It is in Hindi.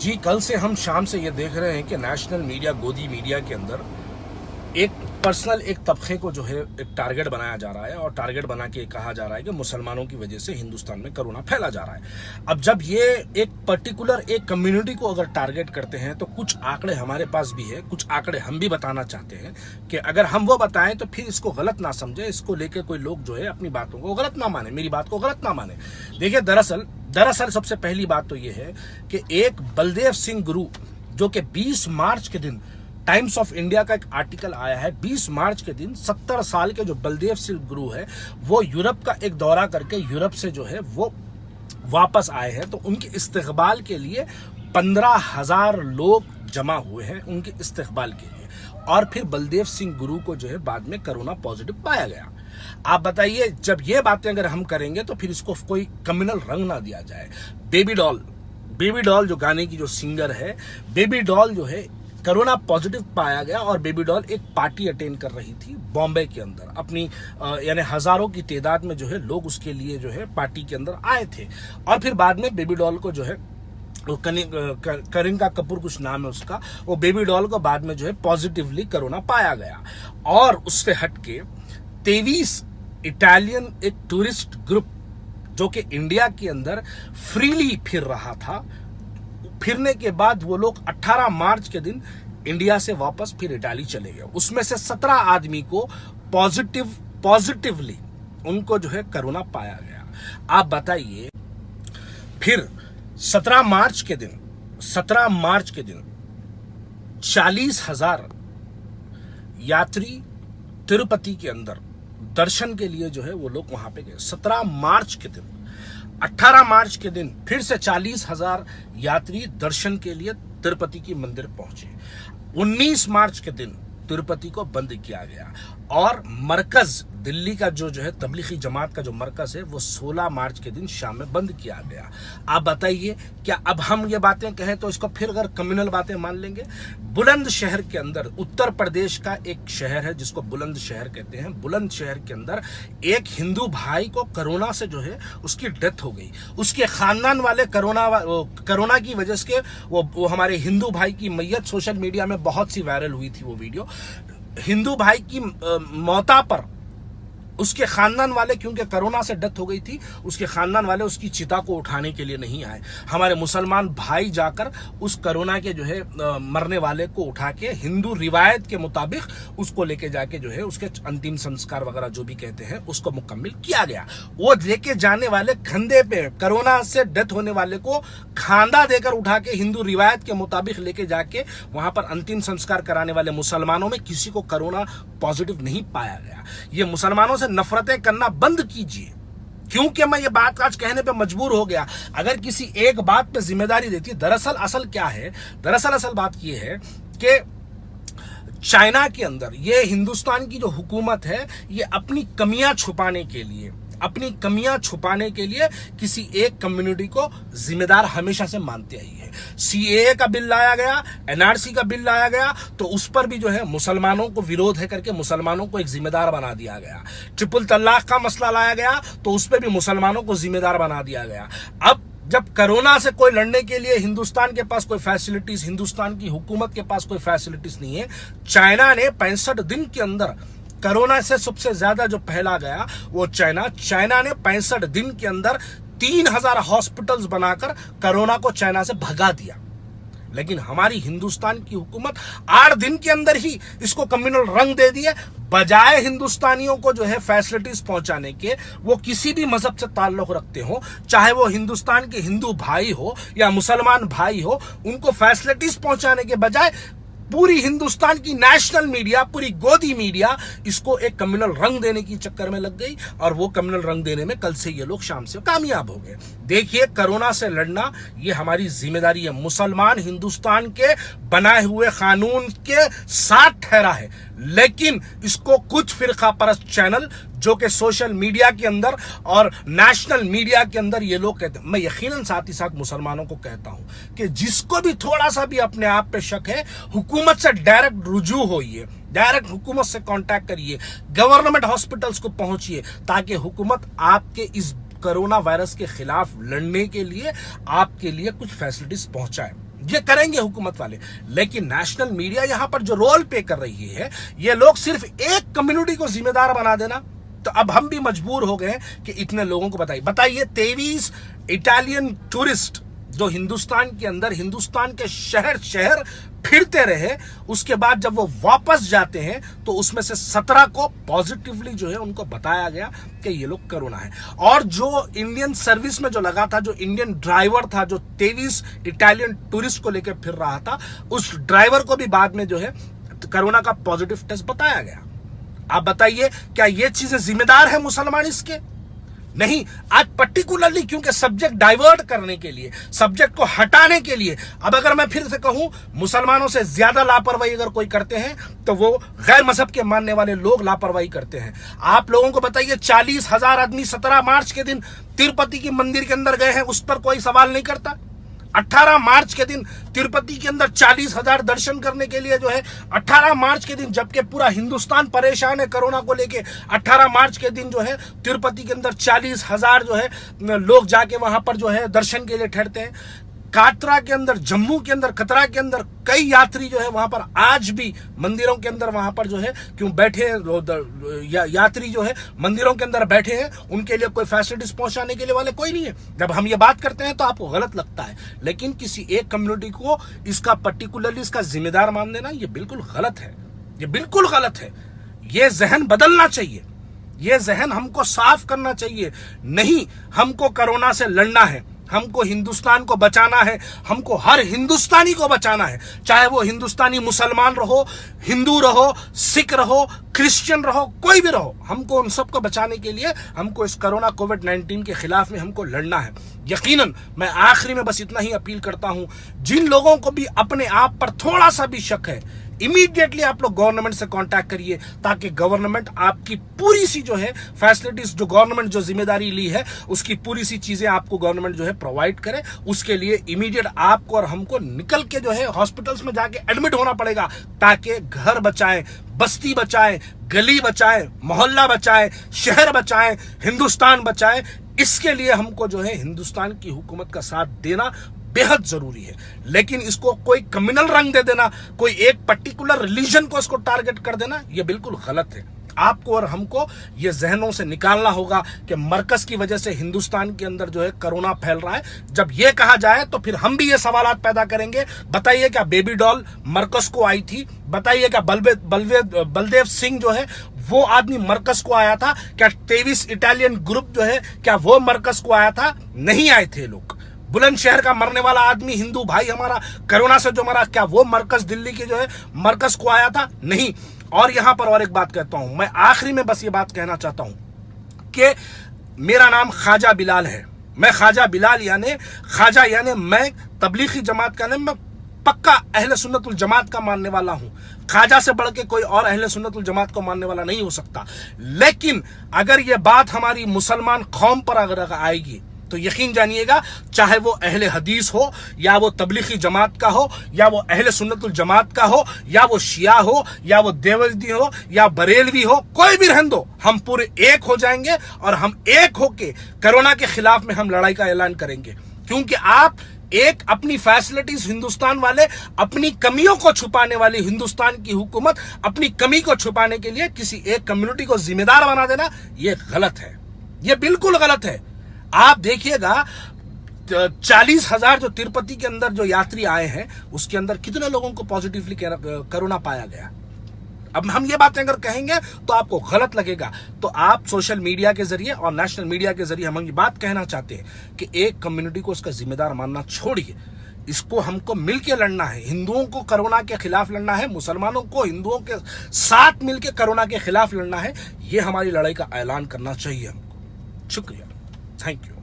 जी, कल से हम शाम से ये देख रहे हैं कि नेशनल मीडिया, गोदी मीडिया के अंदर एक पर्सनल एक तबके को जो है एक टारगेट बनाया जा रहा है और टारगेट बना के कहा जा रहा है कि मुसलमानों की वजह से हिंदुस्तान में कोरोना फैला जा रहा है। अब जब ये एक पर्टिकुलर एक कम्युनिटी को अगर टारगेट करते हैं तो कुछ आंकड़े हमारे पास भी है, कुछ आंकड़े हम भी बताना चाहते हैं कि अगर हम वो बताएं तो फिर इसको गलत ना समझे, इसको लेकर कोई लोग जो है अपनी बातों को गलत ना माने, मेरी बात को गलत ना माने। देखिए, दरअसल सबसे पहली बात तो ये है कि एक बलदेव सिंह गुरु, जो कि 20 मार्च के दिन टाइम्स ऑफ इंडिया का एक आर्टिकल आया है, 20 मार्च के दिन 70 साल के जो बलदेव सिंह गुरु है वो यूरोप का एक दौरा करके यूरोप से जो है वो वापस आए हैं। तो उनके इस्तकबाल के लिए 15,000 लोग जमा हुए हैं उनके इस्तकबाल के लिए, और फिर बलदेव सिंह गुरु को जो है बाद में कोरोना पॉजिटिव पाया गया। आप बताइए, जब ये बातें अगर हम करेंगे तो फिर इसको कोई कम्युनल रंग ना दिया जाए। बेबी डॉल जो गाने की जो सिंगर है, बेबी डॉल जो है कोरोना पॉजिटिव पाया गया और बेबी डॉल एक पार्टी अटेंड कर रही थी बॉम्बे के अंदर। अपनी यानी हजारों की तादाद में जो है लोग उसके लिए जो है पार्टी के अंदर आए थे, और फिर बाद में बेबी डॉल को जो है करीना कपूर कुछ नाम है उसका, वो बेबी डॉल को बाद में जो है पॉजिटिवली कोरोना पाया गया। और उससे हटके 23 इटालियन एक टूरिस्ट ग्रुप जो कि इंडिया के अंदर फ्रीली फिर रहा था, फिरने के बाद वो लोग 18 मार्च के दिन इंडिया से वापस फिर इटाली चले गए। उसमें से 17 आदमी को पॉजिटिवली उनको जो है कोरोना पाया गया। आप बताइए, फिर 17 मार्च के दिन 40,000 यात्री तिरुपति के अंदर दर्शन के लिए जो है वो लोग वहां पे गए 17 मार्च के दिन। 18 मार्च के दिन फिर से 40,000 यात्री दर्शन के लिए तिरुपति की मंदिर पहुंचे। 19 मार्च के दिन तिरुपति को बंद किया गया, और मरकज दिल्ली का जो है तबलीगी जमात का जो मरकज है वो 16 मार्च के दिन शाम में बंद किया गया। आप बताइए, क्या अब हम ये बातें कहें तो इसको फिर अगर कम्युनल बातें मान लेंगे? बुलंदशहर के अंदर, उत्तर प्रदेश का एक शहर है जिसको बुलंदशहर कहते हैं, बुलंदशहर के अंदर एक हिंदू भाई को कोरोना से जो है उसकी डेथ हो गई। उसके खानदान वाले कोरोना की वजह से वो हमारे हिंदू भाई की मैयत सोशल मीडिया में बहुत सी वायरल हुई थी वो वीडियो। हिंदू भाई की मौता पर उसके खानदान वाले, क्योंकि कोरोना से डेथ हो गई थी, उसके खानदान वाले उसकी चिता को उठाने के लिए नहीं आए। हमारे मुसलमान भाई जाकर उस कोरोना के जो है मरने वाले को उठा के हिंदू रिवायत के मुताबिक उसको लेके जाके जो है उसके अंतिम संस्कार वगैरह जो भी कहते हैं उसको मुकम्मिल किया गया। वो लेके जाने वाले खंधे पे कोरोना से डेथ होने वाले को खांदा देकर उठा के हिंदू रिवायत के मुताबिक लेके जाके वहां पर अंतिम संस्कार कराने वाले मुसलमानों में किसी को कोरोना पॉजिटिव नहीं पाया गया। ये मुसलमानों से नफरतें करना बंद कीजिए, क्योंकि मैं ये बात आज कहने पे मजबूर हो गया। अगर किसी एक बात पे जिम्मेदारी देती, दरअसल असल क्या है, असल बात ये है कि चाइना के अंदर ये हिंदुस्तान की जो हुकूमत है ये अपनी कमियां छुपाने के लिए किसी एक कम्युनिटी को जिम्मेदार हमेशा से मानते आई है। सीएए का बिल लाया गया, एनआरसी का बिल लाया गया, तो उस पर भी जो है मुसलमानों को विरोध है करके मुसलमानों को एक जिम्मेदार बना दिया गया। ट्रिपल तलाक का मसला लाया गया तो उस पर भी मुसलमानों को जिम्मेदार बना दिया गया। अब जब कोरोना से कोई लड़ने के लिए हिंदुस्तान के पास कोई फैसिलिटीज, हिंदुस्तान की हुकूमत के पास कोई फैसिलिटीज नहीं है, चाइना ने 65 दिन के अंदर कोरोना से सबसे ज्यादा जो फैला गया वो चाइना ने 65 दिन के अंदर 3,000 हॉस्पिटल्स बनाकर कोरोना को चाइना से भगा दिया। लेकिन हमारी हिंदुस्तान की हुकूमत 8 दिन के अंदर ही इसको कम्युनल रंग दे दिए। बजाय हिंदुस्तानियों को जो है फैसिलिटीज पहुंचाने के, वो किसी भी मजहब से ताल्लुक रखते हो, चाहे वो हिंदुस्तान के हिंदू भाई हो या मुसलमान भाई हो, उनको फैसिलिटीज पहुंचाने के बजाय पूरी हिंदुस्तान की नेशनल मीडिया, पूरी गोदी मीडिया इसको एक कम्युनल रंग देने की चक्कर में लग गई, और वो कम्युनल रंग देने में कल से ये लोग शाम से कामयाब हो गए। देखिए, कोरोना से लड़ना ये हमारी जिम्मेदारी है। मुसलमान हिंदुस्तान के बनाए हुए कानून के साथ ठहरा है, लेकिन इसको कुछ फिरका परस्त चैनल जो कि सोशल मीडिया के अंदर और नेशनल मीडिया के अंदर ये लोग कहते हैं, मैं यकीनन साथ ही साथ मुसलमानों को कहता हूं कि जिसको भी थोड़ा सा भी अपने आप पे शक है, हुकूमत से डायरेक्ट रुजू होइए, डायरेक्ट हुकूमत से कांटेक्ट करिए, गवर्नमेंट हॉस्पिटल्स को पहुंचिए, ताकि हुकूमत आपके इस कोरोना वायरस के खिलाफ लड़ने के लिए आपके लिए कुछ फैसिलिटीज पहुंचाए। ये करेंगे हुकूमत वाले। लेकिन नेशनल मीडिया यहां पर जो रोल प्ले कर रही है, ये लोग सिर्फ एक कम्युनिटी को जिम्मेदार बना देना। तो अब हम भी मजबूर हो गए कि इतने लोगों को बताइए 23 इटालियन टूरिस्ट जो हिंदुस्तान के अंदर, हिंदुस्तान के शहर शहर फिरते रहे, उसके बाद जब वो वापस जाते हैं तो उसमें से 17 को पॉजिटिवली जो है उनको बताया गया कि ये लोग कोरोना है। और जो इंडियन सर्विस में जो लगा था, जो इंडियन ड्राइवर था, जो 23 इटालियन टूरिस्ट को लेकर फिर रहा था, उस ड्राइवर को भी बाद में जो है कोरोना का पॉजिटिव टेस्ट बताया गया। आप बताइए, क्या ये चीजें जिम्मेदार है मुसलमान इसके? नहीं। आज पर्टिकुलरली क्योंकि सब्जेक्ट डाइवर्ट करने के लिए, सब्जेक्ट को हटाने के लिए, अब अगर मैं फिर से कहूं मुसलमानों से ज्यादा लापरवाही अगर कोई करते हैं तो वो गैर मजहब के मानने वाले लोग लापरवाही करते हैं। आप लोगों को बताइए 40,000 आदमी 17 मार्च के दिन तिरुपति के मंदिर के अंदर गए हैं, उस पर कोई सवाल नहीं करता। 18 मार्च के दिन तिरुपति के अंदर 40,000 दर्शन करने के लिए जो है 18 मार्च के दिन, जबकि पूरा हिंदुस्तान परेशान है कोरोना को लेके, 18 मार्च के दिन जो है तिरुपति के अंदर 40,000 जो है लोग जाके वहां पर जो है दर्शन के लिए ठहरते हैं। काटरा के अंदर, जम्मू के अंदर, कतरा के अंदर कई यात्री जो है वहां पर आज भी मंदिरों के अंदर वहां पर जो है क्यों बैठे यात्री जो है मंदिरों के अंदर बैठे हैं, उनके लिए कोई फैसिलिटीज पहुंचाने के लिए वाले कोई नहीं है। जब हम ये बात करते हैं तो आपको गलत लगता है, लेकिन किसी एक कम्युनिटी को इसका पर्टिकुलरली इसका जिम्मेदार मान देना ये बिल्कुल गलत है। ये बिल्कुल गलत है। ये जहन बदलना चाहिए, ये जहन हमको साफ करना चाहिए। नहीं, हमको कोरोना से लड़ना है, हमको हिंदुस्तान को बचाना है, हमको हर हिंदुस्तानी को बचाना है, चाहे वो हिंदुस्तानी मुसलमान रहो, हिंदू रहो, सिख रहो, क्रिश्चियन रहो, कोई भी रहो, हमको उन सबको बचाने के लिए हमको इस कोरोना कोविड-19 के खिलाफ में हमको लड़ना है। यकीनन मैं आखिरी में बस इतना ही अपील करता हूं, जिन लोगों को भी अपने आप पर थोड़ा सा भी शक है, इमीडिएटली आप लोग गवर्नमेंट से कांटेक्ट करिए, ताकि गवर्नमेंट आपकी पूरी सी जो है फैसिलिटीज, जो गवर्नमेंट जो जिम्मेदारी ली है उसकी पूरी सी चीजें आपको गवर्नमेंट जो है प्रोवाइड करे। उसके लिए इमीडिएट आपको और हमको निकल के जो है हॉस्पिटल्स में जाके एडमिट होना पड़ेगा, ताकि घर बचाएं, बस्ती बचाएं, गली बचाएं, मोहल्ला बचाएं, शहर बचाएं, हिंदुस्तान बचाएं। इसके लिए हमको जो है हिंदुस्तान की हुकूमत का साथ देना बेहद जरूरी है। लेकिन इसको कोई कम्युनल रंग दे देना, कोई एक पर्टिकुलर रिलीजन को इसको टारगेट कर देना, यह बिल्कुल गलत है। आपको और हमको ये जहनों से निकालना होगा कि मरकज की वजह से हिंदुस्तान के अंदर जो है कोरोना फैल रहा है। जब ये कहा जाए तो फिर हम भी ये सवालात पैदा करेंगे, बताइए क्या बेबी डॉल मरकज को आई थी? बताइए क्या बलदेव सिंह जो है वो आदमी मरकज को आया था? क्या 23 इटालियन ग्रुप जो है क्या वो मरकज को आया था? नहीं आए थे लोग। बुलंदशहर का मरने वाला आदमी हिंदू भाई हमारा कोरोना से जो मरा, क्या वो मरकज दिल्ली के जो है मरकज को आया था? नहीं। और यहां पर और एक बात कहता हूं, मैं आखिरी में बस ये बात कहना चाहता हूं कि मेरा नाम ख्वाजा बिलाल है। मैं ख्वाजा बिलाल यानी मैं तबलीगी जमात का नहीं, मैं पक्का अहले सुन्नतुल जमात का मानने वाला हूं। ख्वाजा से बढ़ के कोई और अहले सुन्नतुल जमात को मानने वाला नहीं हो सकता। लेकिन अगर यह बात हमारी मुसलमान कौम पर अगर आएगी तो यकीन जानिएगा, चाहे वो अहले हदीस हो, या वो तबलीगी जमात का हो, या वो अहले सुन्नतुल जमात का हो, या वो शिया हो, या वो देवबंदी हो, या बरेलवी हो, कोई भी रहने दो, हम पूरे एक हो जाएंगे और हम एक होके कोरोना के खिलाफ में हम लड़ाई का ऐलान करेंगे। क्योंकि आप एक अपनी फैसिलिटीज, हिंदुस्तान वाले अपनी कमियों को छुपाने वाली हिंदुस्तान की हुकूमत अपनी कमी को छुपाने के लिए किसी एक कम्युनिटी को जिम्मेदार बना देना, यह गलत है, यह बिल्कुल गलत है। आप देखिएगा 40,000 जो तिरुपति के अंदर जो यात्री आए हैं उसके अंदर कितने लोगों को पॉजिटिवली कोरोना पाया गया। अब हम ये बातें अगर कहेंगे तो आपको गलत लगेगा। तो आप सोशल मीडिया के जरिए और नेशनल मीडिया के जरिए हम ये बात कहना चाहते हैं कि एक कम्युनिटी को इसका जिम्मेदार मानना छोड़िए, इसको हमको मिलकर लड़ना है। हिंदुओं को कोरोना के खिलाफ लड़ना है, मुसलमानों को हिंदुओं के साथ मिलकर कोरोना के खिलाफ लड़ना है। ये हमारी लड़ाई का ऐलान करना चाहिए हमको। शुक्रिया, थैंक यू।